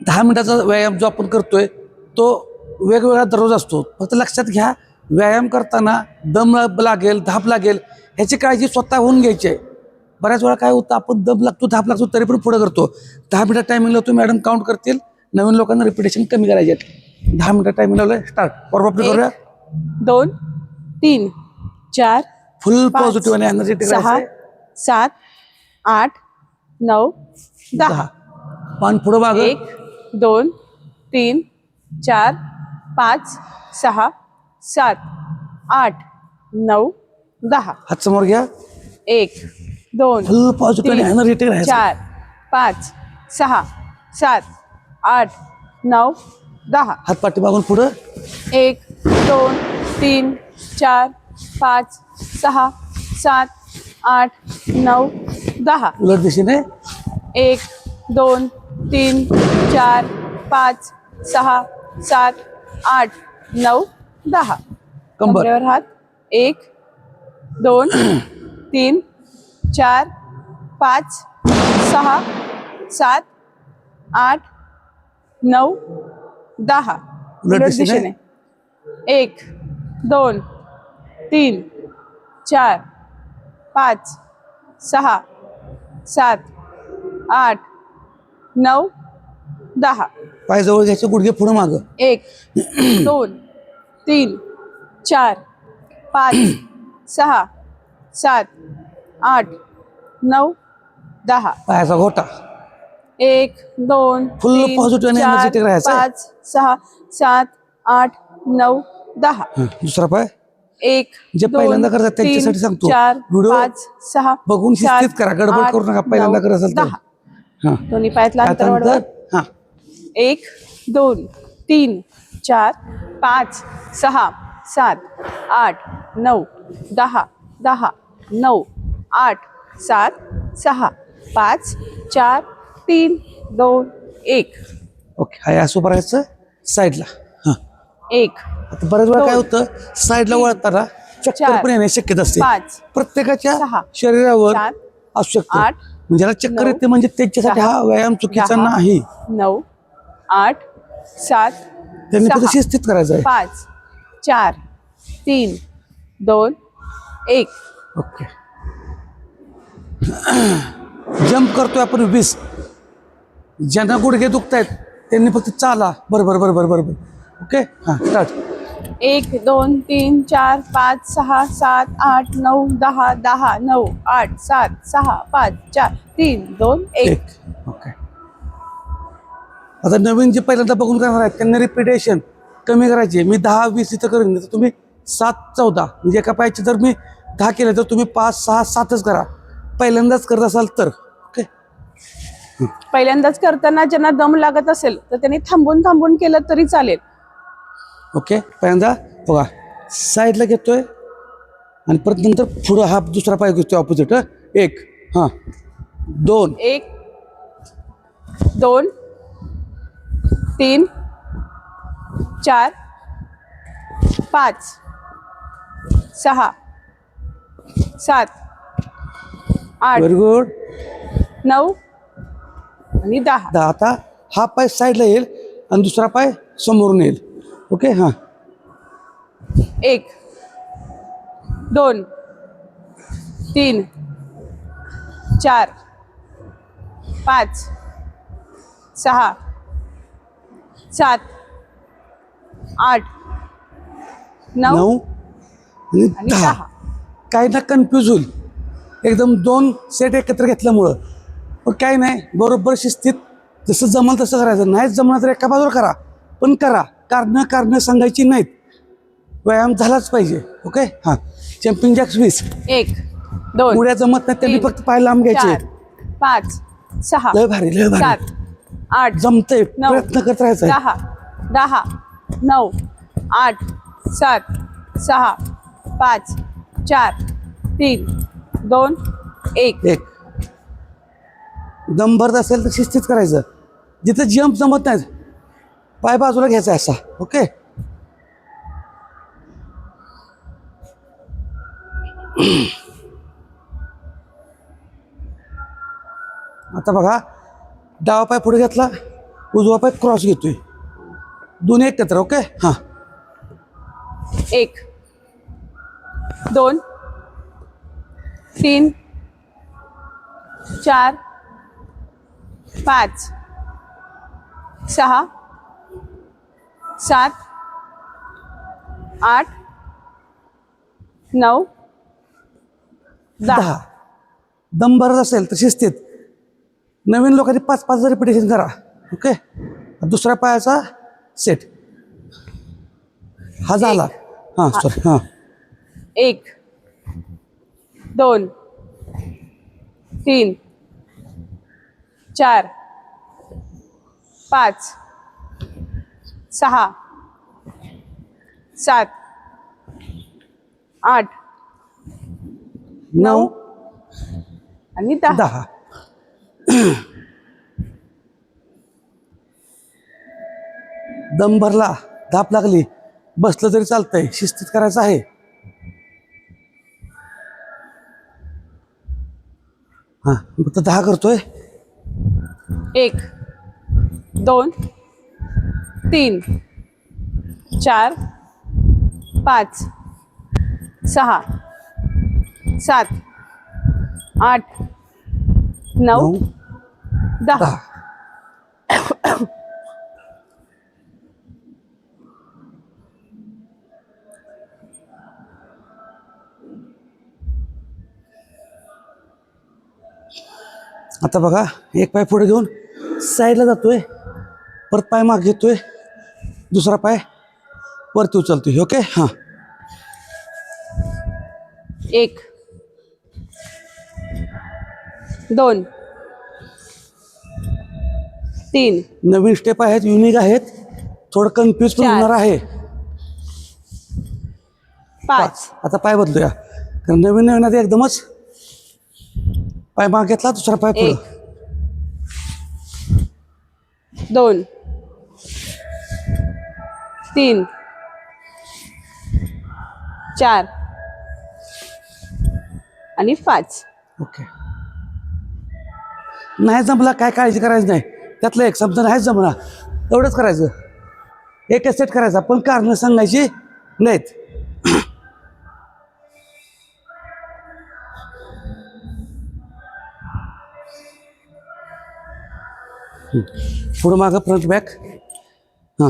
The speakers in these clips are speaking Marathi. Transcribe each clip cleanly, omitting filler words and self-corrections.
10 मिनिटाचा व्यायाम जो आपण करतोय तो वेगवेगळा दररोज असतो. फक्त लक्षात घ्या, व्यायाम करताना दम लागेल, धाप लागेल ह्याची काळजी स्वतःहून घ्यायची आहे. बऱ्याच वेळा काय होतं, आपण दम लागतो, धाप लागतो तरी पण पुढे करतो. 10 मिनिट टायमिंग लावतो, मॅडम काउंट करतील. नवीन लोकांना रिपिटेशन कमी करायचे आहेत. 10 मिनिट टायमिंग लावलं, स्टार्ट. बरोबर करूया. 2 3 4 फुल पॉझिटिव्ह आणि एनर्जेटिक 6 7 8 9 10. पान पुढे माग. 1 2 3 4 5 6 7 8 9 10. हात समोर घ्या. 1 2 फुल पॉझिटिव्ह आणि एनर्जेटिक राहायचं. 4 5 6 7 8 9 10. हात पाठी मागून पुढं. 1 2 3 4 5 6 7 8 9 10. उलट दिशेने. 1 2 3 4 5 6 7 8 9 10. कंबर. कमरेवर हात. 1 2 3 4 5 6 7 8 9 10. उलट दिशेने. 1 2 3 4 5 6 7 8 9 10. पाय जवळ घ्यायचे, गुडघे पुढे माग. 1 2 3 4 5 6 7 8 9 10. पायाचा घोटा. 1 2 Full 3 positive आणि 4 energetic राहायचं. 5 6 7 8 9 10. दुसरा पाय. 1 जे पहिल्यांदा करतात त्यांच्यासाठी सांगतो. 4 व्हिडिओ 5 6 बघून शिस्तीत करा, गडबड करू नका. पहिल्यांदा करत असेल तर. 10. दोन्ही पायातलं अंतर वाढवा. हा. 1 2 3 4 5 6 7 8 9 10 10 9 8 7 6 5 4 3 2 1. ओके. हा असं राहायचं साईडला. हा. 1 आता बऱ्याच वेळा काय होतं, साईडला वळताना चक्कर 4 पण येण्याची शक्यता असते. 5 प्रत्येकाच्या 6 शरीरावर 7 असू शकतं. 8 म्हणजे ज्याला चक्कर 9 येते म्हणजे त्याच्यासाठी हा व्यायाम चुकीचा 10 नाही. 9 8 7 त्यांनी फक्त 6 शिस्तीत करायचं आहे. 5 4 3 2 1. ओके. जंप करतोय आपण 20. ज्यांना गुडघे दुखतायत त्यांनी फक्त चाला. बरोबर बरोबर बरोबर. ओके. हा, स्टार्ट. 1 2 3 4 5 6 7 8 9 10 10 9 8 7 6 5 4 3 2 1. ओके. आता नवीन जे पहिल्यांदा बघून करणार आहेत त्यांनी रिपिटेशन कमी करायची. मी 10 20 इथं करेन, तर तुम्ही 7 14 म्हणजे एका पायाचे जर मी 10 केले तर तुम्ही 5 6 7च करा. पहिल्यांदाच करत असाल तर. ओके. पहिल्यांदाच करताना ज्यांना दम लागत असेल तर त्यांनी थांबून थांबून केलं तरी चालेल. ओके. पहिल्यांदा बघा, साईडला घेतोय आणि परत नंतर पुढं हा दुसरा पाय घेतोय ऑपोजिट. 1 हां 2 1 2 3 4 5 6 7 8 व्हेरी गुड. 9 आणि 10. आता हा पाय साईडला येईल आणि दुसरा पाय समोरून येईल. ओके. हां 1 2 3 4 5 6 7 8 9 आणि आणि 10. 10. काही ना कन्फ्यूज होईल एकदम 2 सेट एकत्र घेतल्यामुळं. पण काही नाही, बरोबर शिस्तीत जसं जमल तसं करायचं. नाहीच जमलं तर एका बाजूला करा, पण करा. कारणं सांगायची नाहीत. व्यायाम झालाच पाहिजे. ओके. हां जम्पिंग जॅक्स 20. 1 2 उड्या जमत नाही त्यांनी फक्त पाय लांब घ्यायचे. 4 5 6 लय भारी लय भारी. 7 8 जमतंय, 9 प्रयत्न करत राहायचा. 10 9 8 7 6 5 4 3 2 1. एक दम भरत असेल तर शिस्तीत करायचं. जिथं जंप जमत नाहीत पाय बाजूला घ्यायचा असा. ओके. आता बघा, डावा पाय पुढे घेतला, उजवा पाय क्रॉस घेतोय, दोन्ही एकत्र. ओके. हां. 1 2 3 4 5 6 7 8 9 10. दम भरत असेल तर शिस्तीत नवीन लोकांनी 5-5 रिपिटेशन करा. ओके. दुसऱ्या पायाचा सेट हा झाला. हां सॉरी. हां. 1 2 3 4 5 6 7 8 9 आणि 10. 10. दम भरला, धाप लागली, बसलं तरी चालतंय, शिस्तीत करायचं आहे. हां फक्त 10 करतोय. 1 2 3 4 5 6 7 8 9 10. आता बघा, एक पाय पुढे घेऊन साईडला जातोय, परत पाय मागे घेतोय, दुसरा पाय वरती उचलतोय. ओके. हां. 1 2 3 नवीन स्टेप आहेत, युनिक आहेत, थोडं कन्फ्यूज पण 4 होणार आहे. 5 आता पाय बदलूया, कारण नवीन नवीन आता एकदमच पाय मागे घेतला, दुसरा पाय पुढे. 1 2 3 4 आणि 5. ओके. नाही जमला काय काळजी करायची नाही, त्यातलं एक समजा नाहीच जमला एवढंच करायचं, एकच सेट करायचा, पण कारणं सांगायची नाहीत. पुढं मागं फ्रंट बॅक. हां.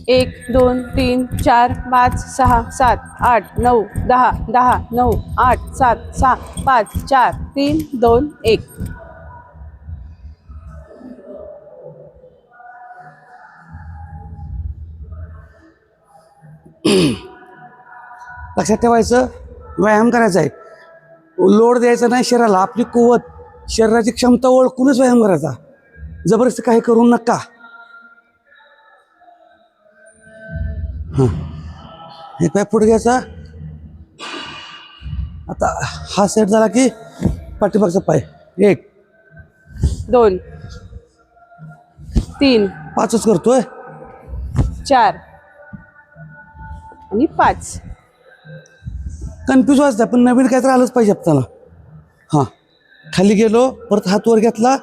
1 2 3 4 5 6 7 8 9 10 10 9 8 7 6 5 4 3 2 1. लक्षात ठेवायचं, व्यायाम करायचा आहे, लोड द्यायचा नाही शरीराला. आपली कुवत, शरीराची क्षमता ओळखूनच व्यायाम करायचा, जबरदस्ती काही करू नका. हां. एक पाय पुढे घ्यायचा. आता हा सेट झाला की पाठीमागचा पाय. 1 2 3 5च करतोय. 4 आणि 5. कन्फ्यूज व्हायचं, पण नवीन काहीतरी आलंच पाहिजे आपल्याला. हां. खाली गेलो, परत हात वर घेतला,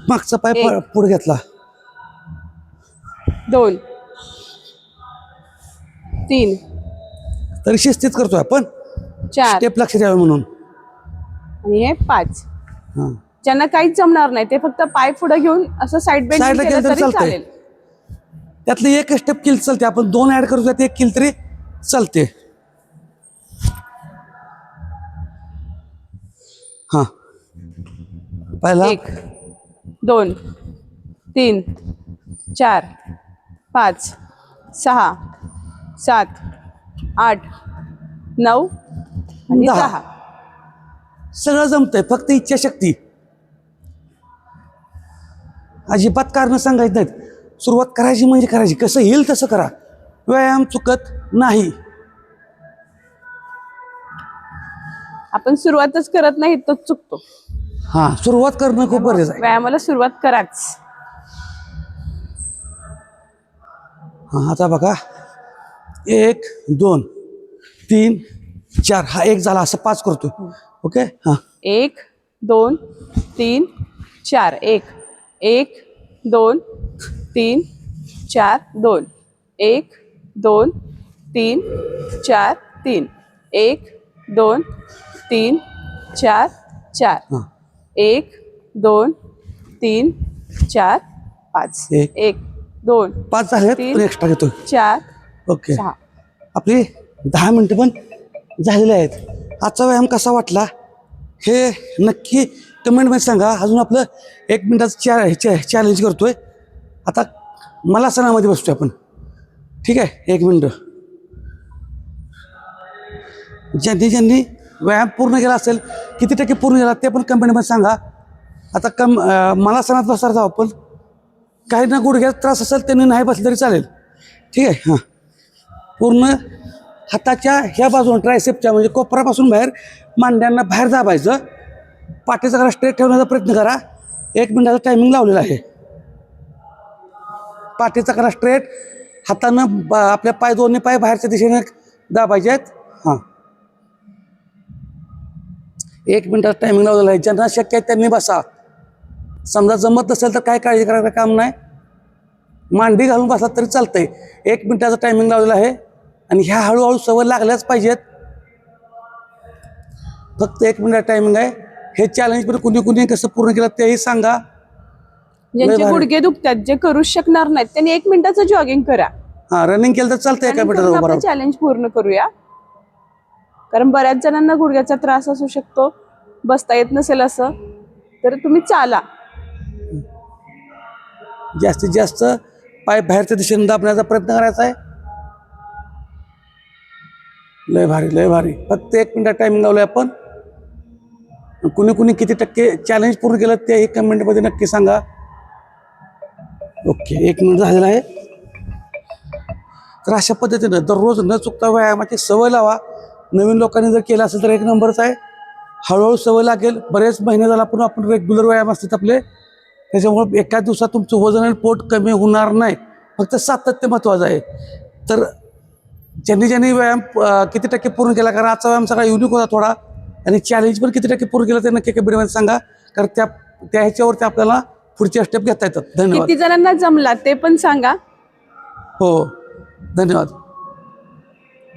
मागचा पाय एक. पुढे घेतला. 2 3 तरी शिस्तीत करतोय आपण, 4 स्टेप लक्ष द्यावे म्हणून. आणि हे 5. हां. ज्यांना काहीच जमणार नाही ते फक्त पाय पुढे घेऊन असं साईड बेंड साईडला केलं तरी चालतंय. चालेल. त्यातलं एक स्टेप केली चालते, आपण 2 ऍड करू, त्यात 1 केली तरी चालते. हां. पहिला 1 2 3 4 5 6 7 8 9 आणि 10. 10. सगळं जमतंय, फक्त इच्छाशक्ती. अजिबात कारण सांगायची नाहीत, सुरुवात करायची म्हणजे करायची, कसं येईल तसं करा, व्यायाम चुकत नाही. आपण सुरुवातच करत नाही तो चुकतो. हां. सुरुवात करणं खूप गरजेचं आहे. व्यायामाला सुरुवात कराच. हां. आता बघा, 1 2 3 4, हा 1 झाला, असं 5 करतोय. ओके. हां. 1 2 3 4 1 1 2 3 4 2 1 2 3 4 3 1 2 3 4 4 हां 1 2 3 4 5 एक. 1 2 5 झाले तीन. पण एक्स्ट्रा घेतो. 4 ओके 6 आपली 10 मिनटं पण झालेले आहेत. आजचा व्यायाम कसा वाटला हे नक्की कमेंटमध्ये सांगा. अजून आपलं 1 मिनिटाचं चॅलेंज करतोय. आता मलासनामध्ये बसतोय आपण. ठीक आहे 1 मिनटं. ज्यांनी व्यायाम पूर्ण केला असेल किती टक्के पूर्ण केला ते पण कमेंटमध्ये सांगा. आता मलासनात बसणार जाऊ आपण. काही ना गुडघ्याचा त्रास असेल त्यांनी नाही बसलं तरी चालेल. ठीक आहे हां पूर्ण हाताच्या ह्या बाजून ट्रायसेपच्या म्हणजे कोपरापासून बाहेर मांड्यांना बाहेर दाबायचं. पाठीचा करा स्ट्रेट ठेवण्याचा प्रयत्न करा. 1 मिनिटाचा टायमिंग लावलेला आहे. पाठीचा करा स्ट्रेट. हातानं आपल्या पाय दोन्ही पाय बाहेरच्या दिशेने दाबायचे आहेत. हां 1 मिनिटाचा टायमिंग लावलेला आहे. ज्यांना शक्य आहे त्यांनी बसा. समजा जमत नसेल तर काय काळजी करायचं काम नाही. मांडी घालून बसला तरी चालतंय. 1 मिनिटाचा टायमिंग लावलेला आहे आणि ह्या हळूहळू सवय लागल्याच पाहिजेत. फक्त 1 मिनिटाचा टायमिंग आहे. हे चॅलेंज पण कुणी कसं पूर्ण केलं तेही सांगा. ज्यांचे गुडघे दुखतात जे करू शकणार नाहीत त्यांनी 1 मिनिटाचं जॉगिंग करा. हां रनिंग केलं तर चालतंय. एका मिनिटाचा बरोबर चॅलेंज पूर्ण करूया. कारण बऱ्याच जणांना गुडघ्याचा त्रास असू शकतो. बसता येत नसेल असं तर तुम्ही चाला. जास्तीत जास्त पाय बाहेरच्या दिशेने दाबण्याचा प्रयत्न करायचा आहे. लय भारी लय भारी. फक्त 1 मिनिटाचा टायमिंग लावलाय आपण. कुणी किती टक्के चॅलेंज पूर्ण केलं तेही कमेंटमध्ये नक्की सांगा. ओके 1 मिनिट झालेला आहे. तर अशा पद्धतीनं दररोज न चुकता व्यायामाची सवय लावा. नवीन लोकांनी जर केलं असेल तर 1 नंबरच आहे. हळूहळू सवय लागेल. बरेच महिने झाला आपण रेग्युलर व्यायाम असतात आपले. त्याच्यामुळे एका दिवसात तुमचं वजन आणि पोट कमी होणार नाही. फक्त सातत्य महत्त्वाचं आहे. तर ज्यांनी व्यायाम किती टक्के पूर्ण केला कारण आजचा व्यायाम सगळा युनिक होता थोडा आणि चॅलेंज पण किती टक्के पूर्ण केलं ते नक्की कमेंटमध्ये सांगा. कारण त्या ह्याच्यावरती आपल्याला पुढच्या स्टेप घेता येतात. धन्यवाद. किती जणांना जमला ते पण सांगा. हो धन्यवाद.